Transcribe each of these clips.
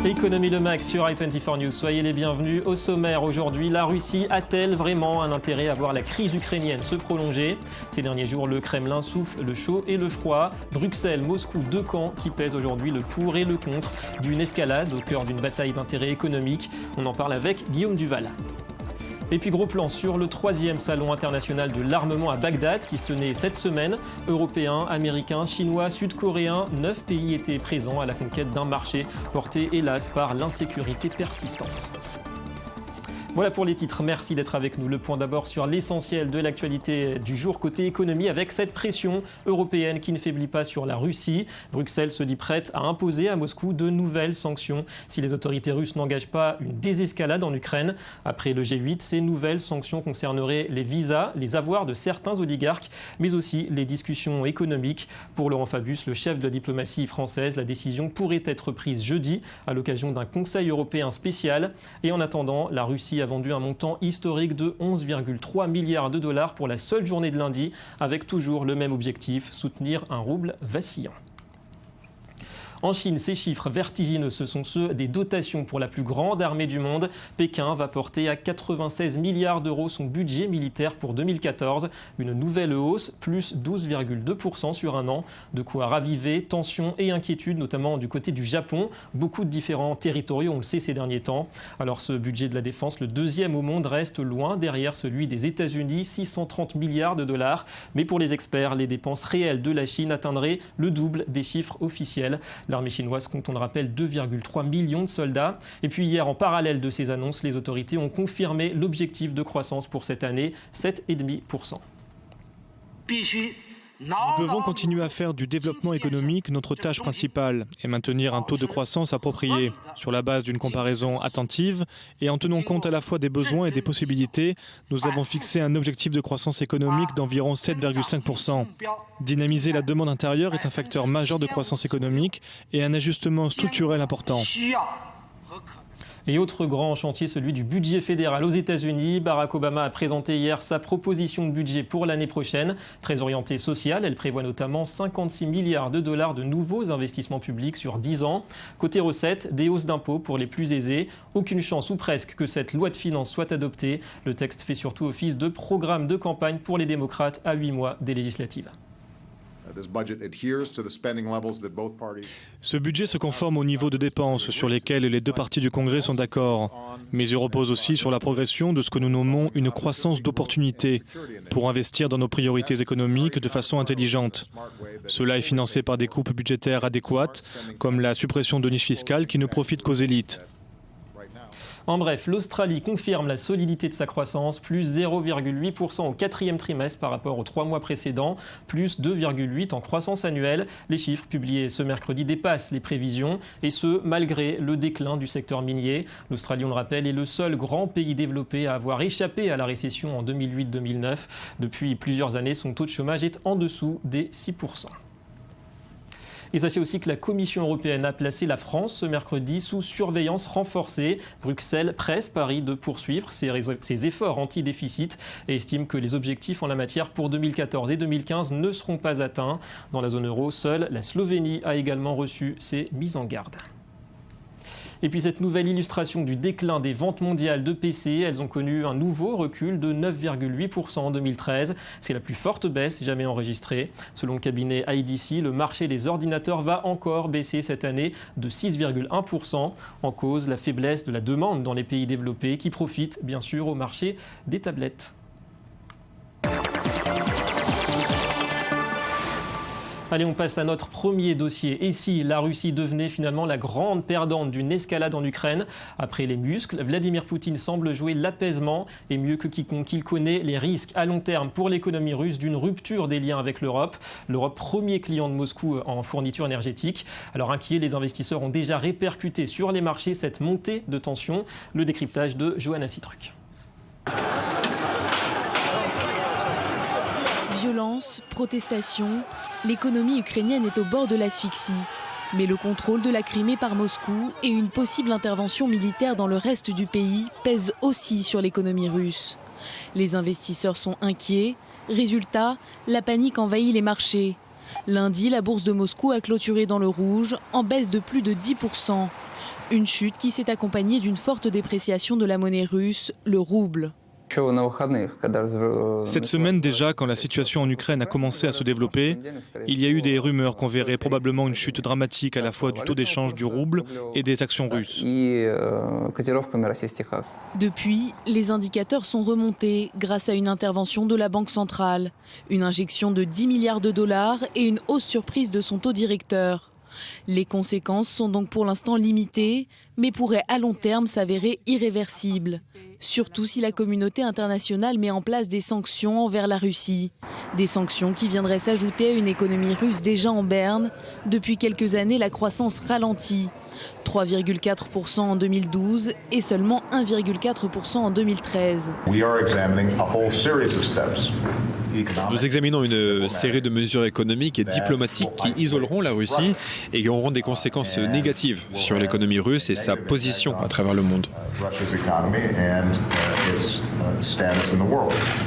Économie le max sur i24 News. Soyez les bienvenus. Au sommaire aujourd'hui, la Russie a-t-elle vraiment un intérêt à voir la crise ukrainienne se prolonger? Ces derniers jours, le Kremlin souffle le chaud et le froid. Bruxelles, Moscou, deux camps qui pèsent aujourd'hui le pour et le contre d'une escalade au cœur d'une bataille d'intérêt économique. On en parle avec Guillaume Duval. Et puis gros plan sur le 3e salon international de l'armement à Bagdad qui se tenait cette semaine. Européens, Américains, Chinois, Sud-Coréens, 9 pays étaient présents à la conquête d'un marché porté hélas par l'insécurité persistante. Voilà pour les titres, merci d'être avec nous. Le point d'abord sur l'essentiel de l'actualité du jour côté économie avec cette pression européenne qui ne faiblit pas sur la Russie. Bruxelles se dit prête à imposer à Moscou de nouvelles sanctions si les autorités russes n'engagent pas une désescalade en Ukraine. Après le G8, ces nouvelles sanctions concerneraient les visas, les avoirs de certains oligarques, mais aussi les discussions économiques. Pour Laurent Fabius, le chef de la diplomatie française, la décision pourrait être prise jeudi à l'occasion d'un Conseil européen spécial. Et en attendant, la Russie a vendu un montant historique de 11,3 milliards de dollars pour la seule journée de lundi, avec toujours le même objectif, soutenir un rouble vacillant. En Chine, ces chiffres vertigineux, ce sont ceux des dotations pour la plus grande armée du monde. Pékin va porter à 96 milliards d'euros son budget militaire pour 2014. Une nouvelle hausse, plus 12,2% sur un an. De quoi raviver tensions et inquiétudes, notamment du côté du Japon. Beaucoup de différents territoriaux, on le sait ces derniers temps. Alors ce budget de la défense, le deuxième au monde, reste loin derrière celui des États-Unis, 630 milliards de dollars. Mais pour les experts, les dépenses réelles de la Chine atteindraient le double des chiffres officiels. L'armée chinoise compte, on le rappelle, 2,3 millions de soldats. Et puis hier, en parallèle de ces annonces, les autorités ont confirmé l'objectif de croissance pour cette année, 7,5%. Nous devons continuer à faire du développement économique notre tâche principale et maintenir un taux de croissance approprié sur la base d'une comparaison attentive et en tenant compte à la fois des besoins et des possibilités. Nous avons fixé un objectif de croissance économique d'environ 7,5%. Dynamiser la demande intérieure est un facteur majeur de croissance économique et un ajustement structurel important. Et autre grand chantier, celui du budget fédéral aux États-Unis. Barack Obama a présenté hier sa proposition de budget pour l'année prochaine. Très orientée sociale, elle prévoit notamment 56 milliards de dollars de nouveaux investissements publics sur 10 ans. Côté recettes, des hausses d'impôts pour les plus aisés. Aucune chance ou presque que cette loi de finances soit adoptée. Le texte fait surtout office de programme de campagne pour les démocrates à 8 mois des législatives. Ce budget se conforme au niveau de dépenses sur lesquels les deux parties du Congrès sont d'accord. Mais il repose aussi sur la progression de ce que nous nommons une croissance d'opportunités pour investir dans nos priorités économiques de façon intelligente. Cela est financé par des coupes budgétaires adéquates, comme la suppression de niches fiscales qui ne profitent qu'aux élites. En bref, l'Australie confirme la solidité de sa croissance, plus 0,8% au 4e trimestre par rapport aux 3 mois précédents, plus 2,8% en croissance annuelle. Les chiffres publiés ce mercredi dépassent les prévisions, et ce, malgré le déclin du secteur minier. L'Australie, on le rappelle, est le seul grand pays développé à avoir échappé à la récession en 2008-2009. Depuis plusieurs années, son taux de chômage est en dessous des 6%. Et sachez aussi que la Commission européenne a placé la France ce mercredi sous surveillance renforcée. Bruxelles presse Paris de poursuivre ses efforts anti-déficit et estime que les objectifs en la matière pour 2014 et 2015 ne seront pas atteints. Dans la zone euro, seule la Slovénie a également reçu ces mises en garde. Et puis cette nouvelle illustration du déclin des ventes mondiales de PC, elles ont connu un nouveau recul de 9,8% en 2013. C'est la plus forte baisse jamais enregistrée. Selon le cabinet IDC, le marché des ordinateurs va encore baisser cette année de 6,1%. En cause, la faiblesse de la demande dans les pays développés qui profitent bien sûr au marché des tablettes. Allez, on passe à notre premier dossier. Et si la Russie devenait finalement la grande perdante d'une escalade en Ukraine? Après les muscles, Vladimir Poutine semble jouer l'apaisement et mieux que quiconque, il connaît les risques à long terme pour l'économie russe d'une rupture des liens avec l'Europe. L'Europe, premier client de Moscou en fourniture énergétique. Alors inquiets, les investisseurs ont déjà répercuté sur les marchés cette montée de tension. Le décryptage de Johanna Citruc. Violence, protestation, l'économie ukrainienne est au bord de l'asphyxie. Mais le contrôle de la Crimée par Moscou et une possible intervention militaire dans le reste du pays pèsent aussi sur l'économie russe. Les investisseurs sont inquiets. Résultat, la panique envahit les marchés. Lundi, la bourse de Moscou a clôturé dans le rouge, en baisse de plus de 10%. Une chute qui s'est accompagnée d'une forte dépréciation de la monnaie russe, le rouble. Cette semaine déjà, quand la situation en Ukraine a commencé à se développer, il y a eu des rumeurs qu'on verrait probablement une chute dramatique à la fois du taux d'échange du rouble et des actions russes. Depuis, les indicateurs sont remontés grâce à une intervention de la Banque centrale, une injection de 10 milliards de dollars et une hausse surprise de son taux directeur. Les conséquences sont donc pour l'instant limitées, mais pourraient à long terme s'avérer irréversibles. Surtout si la communauté internationale met en place des sanctions envers la Russie. Des sanctions qui viendraient s'ajouter à une économie russe déjà en berne. Depuis quelques années, la croissance ralentit. 3,4% en 2012 et seulement 1,4% en 2013. Nous examinons une série de mesures économiques et diplomatiques qui isoleront la Russie et qui auront des conséquences négatives sur l'économie russe et sa position à travers le monde.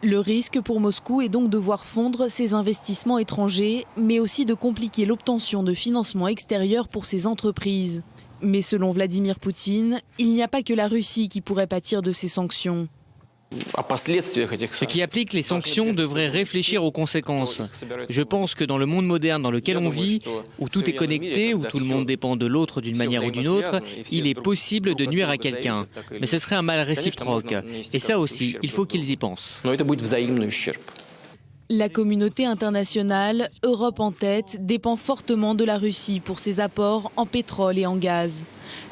Le risque pour Moscou est donc de voir fondre ses investissements étrangers, mais aussi de compliquer l'obtention de financements extérieurs pour ses entreprises. Mais selon Vladimir Poutine, il n'y a pas que la Russie qui pourrait pâtir de ces sanctions. Ceux qui appliquent les sanctions devraient réfléchir aux conséquences. Je pense que dans le monde moderne dans lequel on vit, où tout est connecté, où tout le monde dépend de l'autre d'une manière ou d'une autre, il est possible de nuire à quelqu'un. Mais ce serait un mal réciproque. Et ça aussi, il faut qu'ils y pensent. La communauté internationale, Europe en tête, dépend fortement de la Russie pour ses apports en pétrole et en gaz.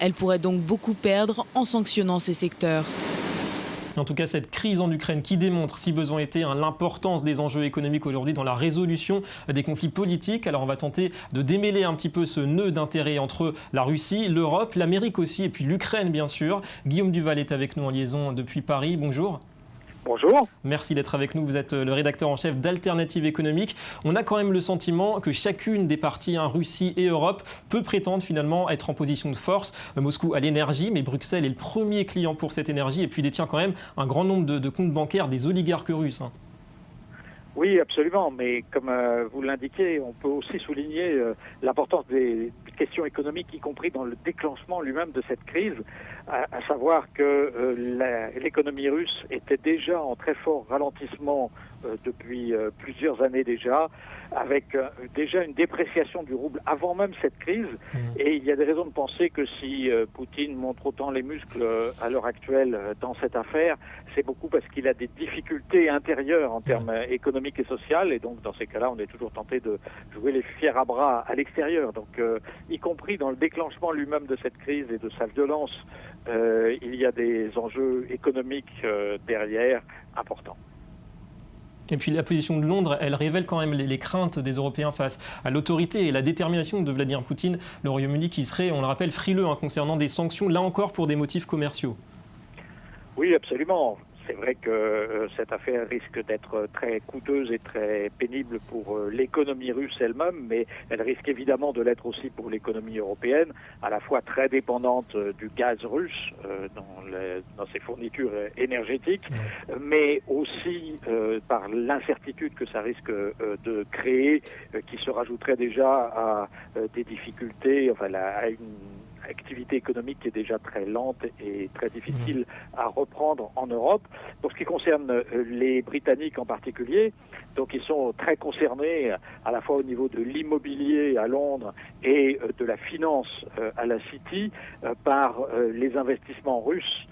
Elle pourrait donc beaucoup perdre en sanctionnant ces secteurs. En tout cas, cette crise en Ukraine qui démontre, si besoin était, l'importance des enjeux économiques aujourd'hui dans la résolution des conflits politiques. Alors on va tenter de démêler un petit peu ce nœud d'intérêt entre la Russie, l'Europe, l'Amérique aussi et puis l'Ukraine bien sûr. Guillaume Duval est avec nous en liaison depuis Paris. Bonjour. Bonjour. Merci d'être avec nous. Vous êtes le rédacteur en chef d'Alternative économique. On a quand même le sentiment que chacune des parties, Russie et Europe, peut prétendre finalement être en position de force. Moscou a l'énergie, mais Bruxelles est le premier client pour cette énergie et puis détient quand même un grand nombre de comptes bancaires des oligarques russes. Oui, absolument. Mais comme vous l'indiquez, on peut aussi souligner l'importance des questions économiques, y compris dans le déclenchement lui-même de cette crise, à savoir que l'économie russe était déjà en très fort ralentissement depuis plusieurs années déjà, avec déjà une dépréciation du rouble avant même cette crise. Et il y a des raisons de penser que si Poutine montre autant les muscles à l'heure actuelle dans cette affaire, c'est beaucoup parce qu'il a des difficultés intérieures en termes économiques et sociaux. Et donc, dans ces cas-là, on est toujours tenté de jouer les fiers à bras à l'extérieur. Donc, y compris dans le déclenchement lui-même de cette crise et de sa violence, il y a des enjeux économiques derrière importants. Et puis la position de Londres, elle révèle quand même les craintes des Européens face à l'autorité et la détermination de Vladimir Poutine, le Royaume-Uni qui serait, on le rappelle, frileux concernant des sanctions, là encore pour des motifs commerciaux. Oui, absolument. C'est vrai que cette affaire risque d'être très coûteuse et très pénible pour l'économie russe elle-même, mais elle risque évidemment de l'être aussi pour l'économie européenne, à la fois très dépendante du gaz russe dans ses fournitures énergétiques, mais aussi par l'incertitude que ça risque de créer, qui se rajouterait déjà à des difficultés, à une activité économique qui est déjà très lente et très difficile à reprendre en Europe. Pour ce qui concerne les Britanniques en particulier, donc ils sont très concernés à la fois au niveau de l'immobilier à Londres et de la finance à la City par les investissements russes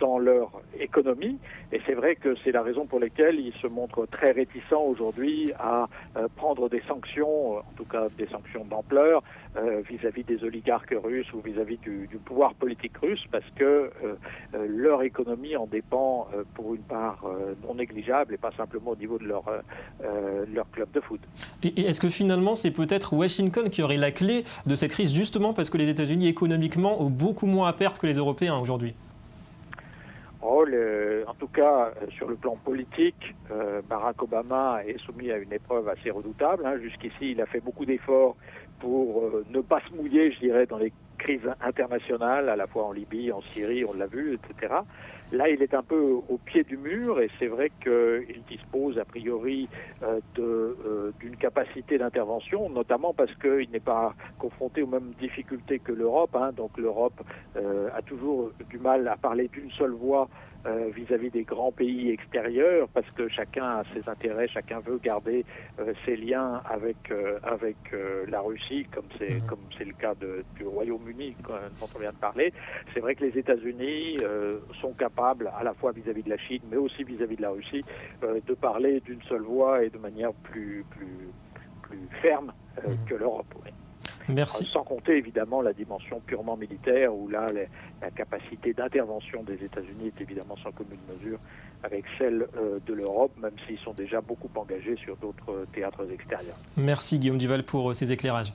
dans leur économie. Et c'est vrai que c'est la raison pour laquelle ils se montrent très réticents aujourd'hui à prendre des sanctions, en tout cas des sanctions d'ampleur, vis-à-vis des oligarques russes ou vis-à-vis du pouvoir politique russe, parce que leur économie en dépend pour une part non négligeable et pas simplement au niveau de leur club de foot. Et est-ce que finalement c'est peut-être Washington qui aurait la clé de cette crise, justement parce que les États-Unis économiquement ont beaucoup moins à perdre que les Européens aujourd'hui ? En tout cas, sur le plan politique, Barack Obama est soumis à une épreuve assez redoutable. Jusqu'ici, il a fait beaucoup d'efforts pour ne pas se mouiller, je dirais, dans les crises internationales, à la fois en Libye, en Syrie, on l'a vu, etc. Là, il est un peu au pied du mur et c'est vrai qu'il dispose a priori d'une capacité d'intervention, notamment parce qu'il n'est pas confronté aux mêmes difficultés que l'Europe. Donc l'Europe a toujours du mal à parler d'une seule voix vis-à-vis des grands pays extérieurs, parce que chacun a ses intérêts, chacun veut garder ses liens avec la Russie, comme c'est le cas du Royaume-Uni dont on vient de parler. C'est vrai que les États-Unis sont capables, à la fois vis-à-vis de la Chine, mais aussi vis-à-vis de la Russie, de parler d'une seule voix et de manière plus ferme que l'Europe. Oui. Merci. Sans compter évidemment la dimension purement militaire, où là la capacité d'intervention des États-Unis est évidemment sans commune mesure avec celle de l'Europe, même s'ils sont déjà beaucoup engagés sur d'autres théâtres extérieurs. Merci Guillaume Duval pour ces éclairages.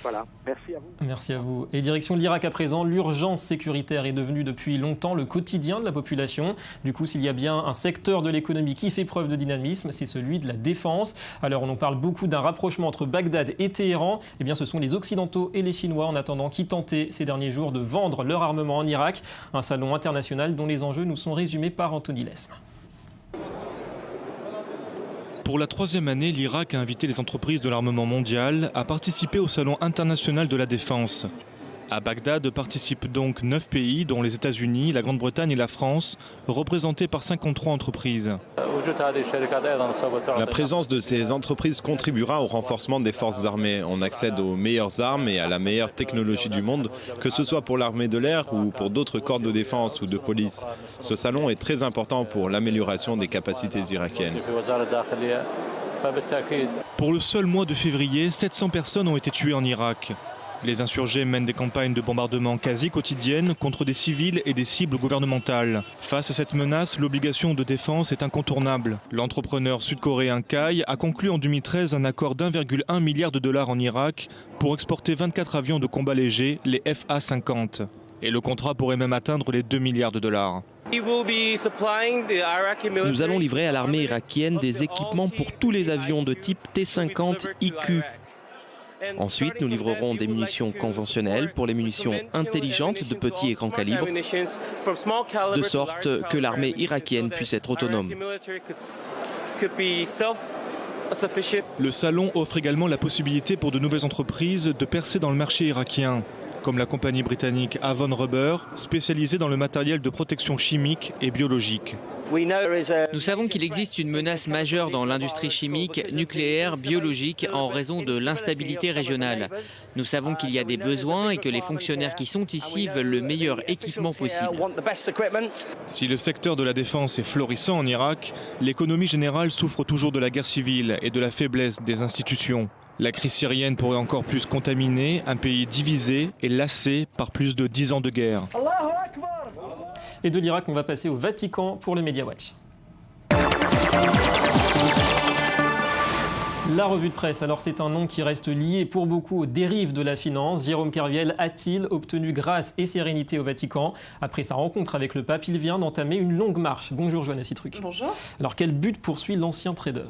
Voilà, merci à vous. Merci à vous. Et direction de l'Irak à présent, l'urgence sécuritaire est devenue depuis longtemps le quotidien de la population. Du coup, s'il y a bien un secteur de l'économie qui fait preuve de dynamisme, c'est celui de la défense. Alors, on en parle beaucoup d'un rapprochement entre Bagdad et Téhéran. Eh bien, ce sont les Occidentaux et les Chinois, en attendant, qui tentaient ces derniers jours de vendre leur armement en Irak. Un salon international dont les enjeux nous sont résumés par Anthony Lesme. Pour la troisième année, l'Irak a invité les entreprises de l'armement mondial à participer au Salon international de la défense. À Bagdad participent donc 9 pays, dont les États-Unis, la Grande-Bretagne et la France, représentés par 53 entreprises. La présence de ces entreprises contribuera au renforcement des forces armées. On accède aux meilleures armes et à la meilleure technologie du monde, que ce soit pour l'armée de l'air ou pour d'autres corps de défense ou de police. Ce salon est très important pour l'amélioration des capacités irakiennes. Pour le seul mois de février, 700 personnes ont été tuées en Irak. Les insurgés mènent des campagnes de bombardement quasi quotidiennes contre des civils et des cibles gouvernementales. Face à cette menace, l'obligation de défense est incontournable. L'entrepreneur sud-coréen Kai a conclu en 2013 un accord d'1,1 milliard de dollars en Irak pour exporter 24 avions de combat légers, les FA-50. Et le contrat pourrait même atteindre les 2 milliards de dollars. Nous allons livrer à l'armée irakienne des équipements pour tous les avions de type T-50 IQ. Ensuite, nous livrerons des munitions conventionnelles pour les munitions intelligentes de petit et grand calibre, de sorte que l'armée irakienne puisse être autonome. Le salon offre également la possibilité pour de nouvelles entreprises de percer dans le marché irakien, comme la compagnie britannique Avon Rubber, spécialisée dans le matériel de protection chimique et biologique. Nous savons qu'il existe une menace majeure dans l'industrie chimique, nucléaire, biologique en raison de l'instabilité régionale. Nous savons qu'il y a des besoins et que les fonctionnaires qui sont ici veulent le meilleur équipement possible. Si le secteur de la défense est florissant en Irak, l'économie générale souffre toujours de la guerre civile et de la faiblesse des institutions. La crise syrienne pourrait encore plus contaminer un pays divisé et lassé par plus de 10 ans de guerre. Et de l'Irak, on va passer au Vatican pour le Media Watch. La revue de presse, alors c'est un nom qui reste lié pour beaucoup aux dérives de la finance. Jérôme Kerviel a-t-il obtenu grâce et sérénité au Vatican? Après sa rencontre avec le pape, il vient d'entamer une longue marche. Bonjour Johanna Citruc. Bonjour. Alors quel but poursuit l'ancien trader?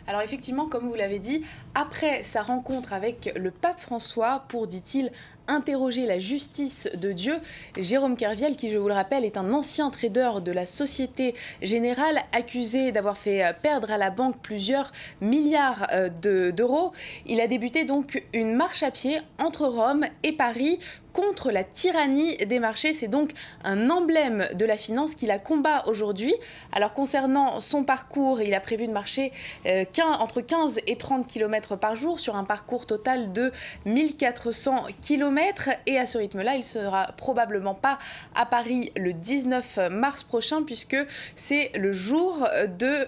Alors effectivement, comme vous l'avez dit, après sa rencontre avec le pape François pour, dit-il, interroger la justice de Dieu, Jérôme Kerviel, qui je vous le rappelle est un ancien trader de la Société Générale, accusé d'avoir fait perdre à la banque plusieurs milliards d'euros, il a débuté donc une marche à pied entre Rome et Paris contre la tyrannie des marchés. C'est donc un emblème de la finance qu'il a combat aujourd'hui. Alors concernant son parcours, il a prévu de marcher entre 15 et 30 km par jour sur un parcours total de 1400 km. Et à ce rythme-là, il ne sera probablement pas à Paris le 19 mars prochain, puisque c'est le jour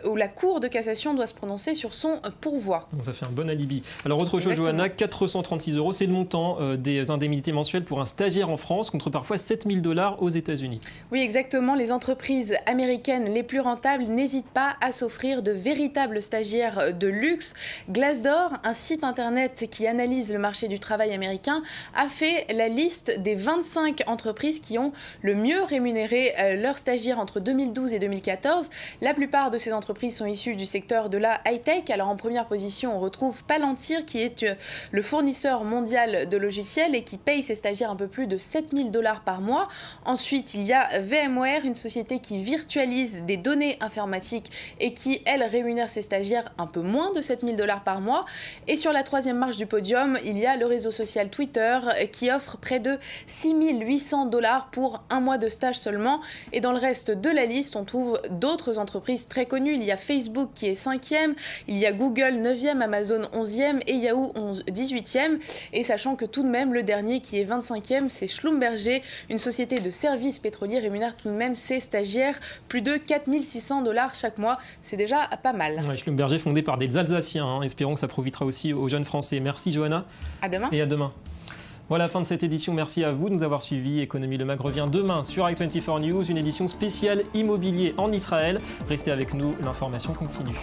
où la Cour de cassation doit se prononcer sur son pourvoi. Ça fait un bon alibi. Alors autre chose, Johanna, 436 €, c'est le montant des indemnités mensuelles pour un stagiaire en France, contre parfois 7 000 $ aux États-Unis. Oui, exactement. Les entreprises américaines les plus rentables n'hésitent pas à s'offrir de véritables stagiaires de luxe. Glassdoor, un site internet qui analyse le marché du travail américain, a fait la liste des 25 entreprises qui ont le mieux rémunéré leurs stagiaires entre 2012 et 2014. La plupart de ces entreprises sont issues du secteur de la high-tech. Alors en première position, on retrouve Palantir, qui est le fournisseur mondial de logiciels et qui paye ses stagiaires c'est-à-dire un peu plus de 7 000 $ par mois. Ensuite, il y a VMware, une société qui virtualise des données informatiques et qui, elle, rémunère ses stagiaires un peu moins de 7 000 $ par mois. Et sur la troisième marche du podium, il y a le réseau social Twitter qui offre près de 6 800 $ pour un mois de stage seulement. Et dans le reste de la liste, on trouve d'autres entreprises très connues. Il y a Facebook qui est 5e, il y a Google 9e, Amazon 11e et Yahoo 18e. Et sachant que tout de même, le dernier qui est 25e, c'est Schlumberger, une société de services pétroliers rémunère tout de même ses stagiaires plus de 4 600 $ chaque mois. C'est déjà pas mal. Ouais, Schlumberger fondé par des Alsaciens. Hein. Espérons que ça profitera aussi aux jeunes Français. Merci Johanna. À demain. Et à demain. Voilà, fin de cette édition. Merci à vous de nous avoir suivis. Économie Le Mag revient demain sur i24 News, une édition spéciale immobilier en Israël. Restez avec nous, l'information continue.